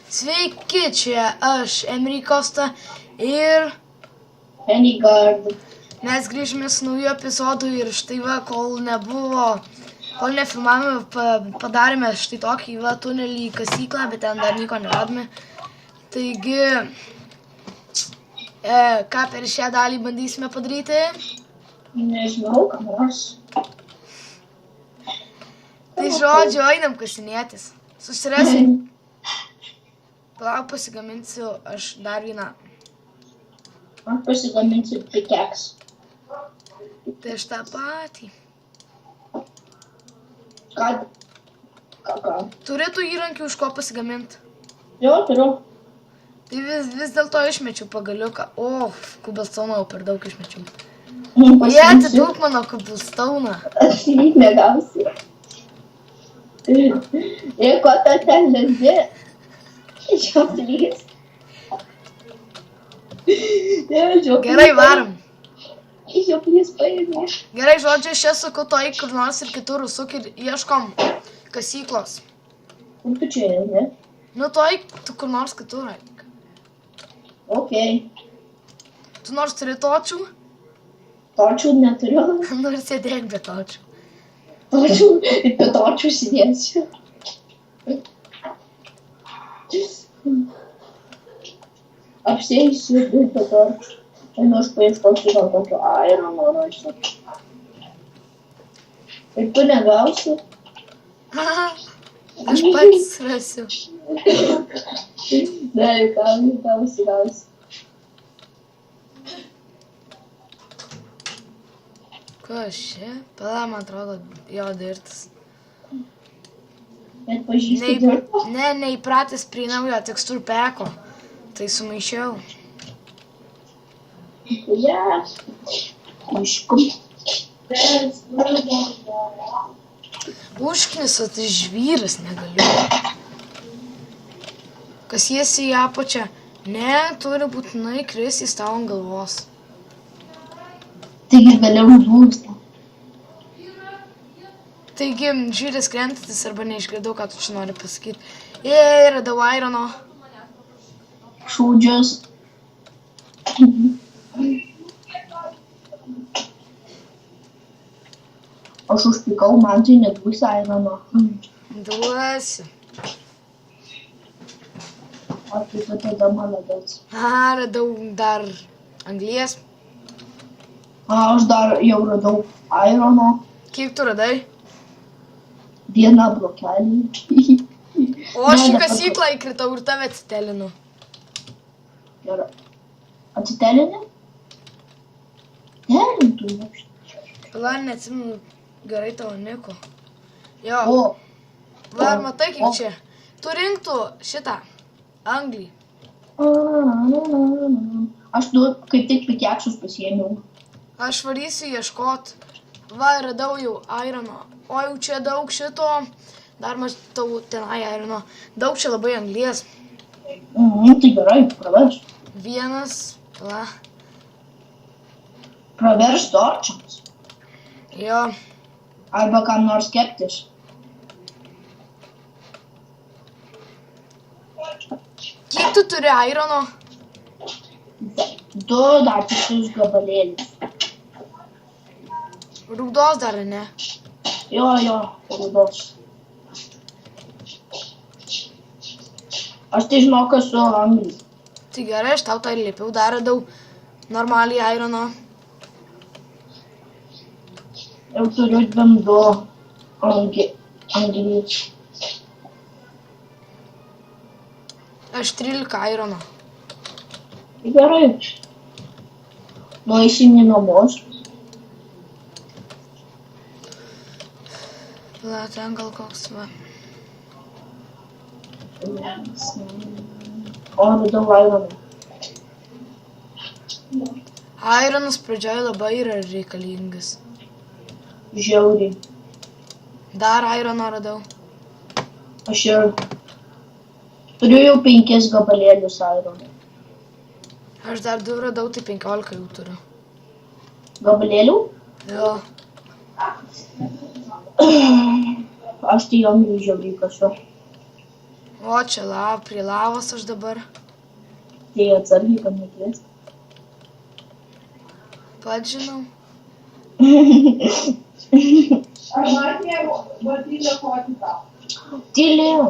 Sveiki, čia aš, Emery Costa ir Enigard. mes grįžime su nauju epizodu ir štai va, kol nefilmavome, padarėme štai tokį va tunelį į kasyklą, bet ten dar nieko neradome. Taigi, ką per šią dalį bandysime padaryti? Nežinau, ką nors. Tai žodžiu, einam kasinėtis. Susirasim. Palauk, pasigaminsiu aš dar vieną. Aš pasigaminsiu pikeks. Tai aš tą patį. Ką? Turi tų įrankių už ko pasigaminti? Jo, turiu. Tai vis dėlto išmečiau pagaliuką. O, kubelstauną jau per daug išmečiau. Jie atiduok mano kubelstauną. Aš jį negausiu. Ir ko ta ten lezi? Žioplys. Gerai, varom. Žioplys paėmė. Gerai, žodžiu, aš čia suku to į kur nors ir kitur suk ir ieškom kasyklos. Kur tu čia esi? Nu to tu kur nors kitur. Okei. Tu nors turi točių? Točių neturiu. Nors sėdėk be točių. Točių, ir be točių sėdėsiu. Apsėsiu be točių. Ir aš paieškosiu gal kokio irono rašo. Ir tu negausi? Aš pats rasiu. Ne, gausi. Kas čia? Pala, man atrodo, jo dirtas. Bet pažįsti dirtą? Ne, neįpratęs prie naujo tekstūrų peko. Tai sumaišiau. Yes. Iškum. Užknisa, tai žvyras negaliu. Kas jiesi į apačią? Ne, turi būtinai kristis tau ant galvos. Taigi vėliau žlūgsta. Taigi, žvyras krentantis arba neišgirdau, ką tu čia nori pasakyti. Jei, radau irono. Šūdžius. Aš užpikau, man tai neduosi irono. Duosiu. O tai tu tada maladės. Radau dar anglies. Aš dar jau radau irono. Kiek tu radai? Vieną blokelį. O aš į kasyklą įkritau ir tave atsitelinu. Gerai. Atsitelini? Telintų. Pala, neatsimenu gerai tavo niko. Jo. O. Va, ar matai kaip čia? Tu rinktų šitą anglį. Aš tu kaip tik pikeksus pasiėmiau. Aš varysiu ieškot. Va, radau jau irono. O jau čia daug šito. Dar matau tenai irono. Daug čia labai anglies. Tai gerai, praverš. Vienas. Pala. Praverš torčiams. Jo. Arba kam nors keptis. Kiek tu turi irono? 2 dar tikrus gabalėlius. Rūdos dar, ne? Jo, rūdos. Aš tai žinok esu anglį. Tai gerai, aš tau tai liepiau, dar radau normaliai irono. Jau turiu 2 anglį. Aš 13 irono. Gerai. Nueisim į namus. Pala, ten gal koks va. O, radau ironą. Ironas pradžioj labai yra reikalingas. Žiauriai. Dar irono radau. Aš ir turiu jau 5 gabalėlius ironą. Aš dar 2 radau, tai 15 jau turiu. Gabalėlių? Jo. Aš tai anglį žiauriai kasu. O O, čia prie lavos aš dabar. Tai atsargiai, kad nekviesti. Pats žinau. Ar matė Batilę fotiką? Tylėjau.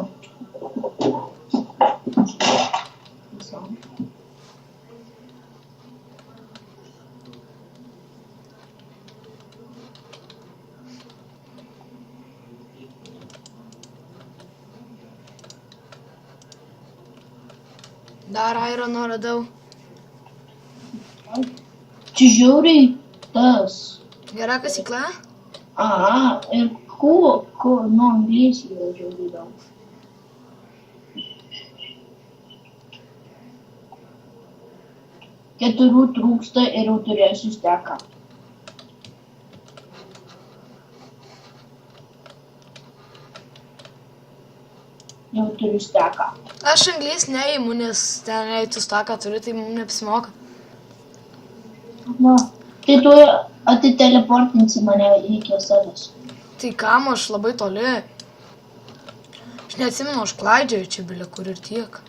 Dar airono radau. Čia žiauriai tas. Gera kasykla? Aha, ir nu, anglies yra žiauriai daug. Keturių trūksta ir jau turėsiu steką. Jau turiu steką. Aš anglies neįimu, nes ten jei tu staką turi, tai mums neapsimoka. Va, tai tu atiteleportinsi mane iki savęs. Tai kam aš labai toli? Aš neatsimenu, aš klaidžiaju čia bilia kur ir tiek.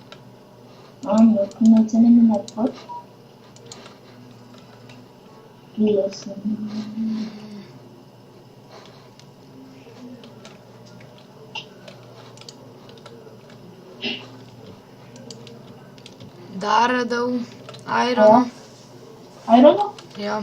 Bet neatsimeni net pat. Gilėsi. Dar radau airono. Airono? Jo.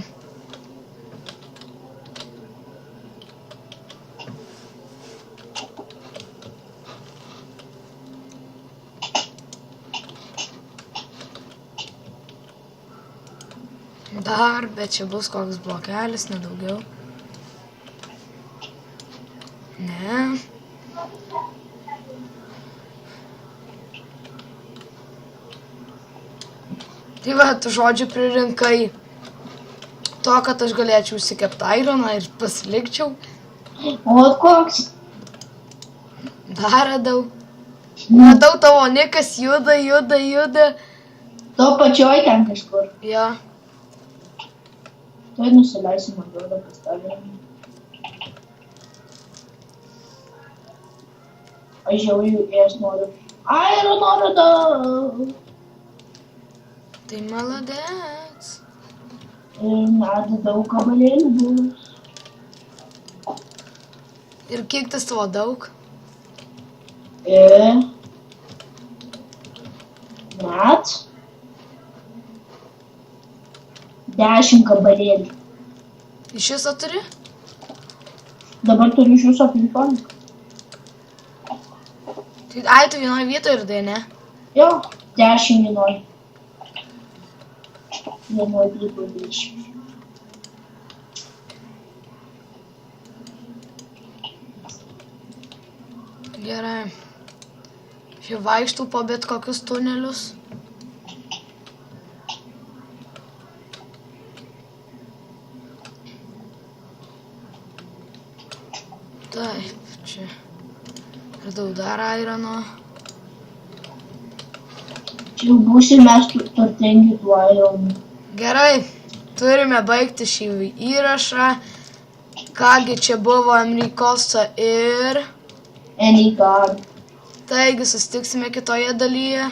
Dar, bet čia bus koks blokelis, nedaugiau. Ne. Tai va, tu žodžiu pririnkai to, kad aš galėčiau užsikepti aironą ir pasilikčiau. O koks? Dar radau. Matau, tavo nikas juda. To pačioj ten kažkur. Jo. Tuoj nusileisiu, man duoda pastavimą. Aš jau jas noriu. Airono radau. Tai maladec. Ir net daug gabalėlių bus. Ir kiek tas tavo daug? Net 10 gabalėlių. Iš viso turi? Dabar turiu iš viso 15. Tai ai, tu vienoje vietoje ir ne? Jo, 10 vienoje. Vienoje vietoje 10. Gerai. Čia vaikštų po bet kokius tunelius. Taip, čia radau dar airono. Čia jau būsim mes turtingi tuo aironu. Gerai, turime baigti šį įrašą. Kągi čia buvo Enrikosa ir... Anytime. Taigi, susitiksime kitoje dalyje.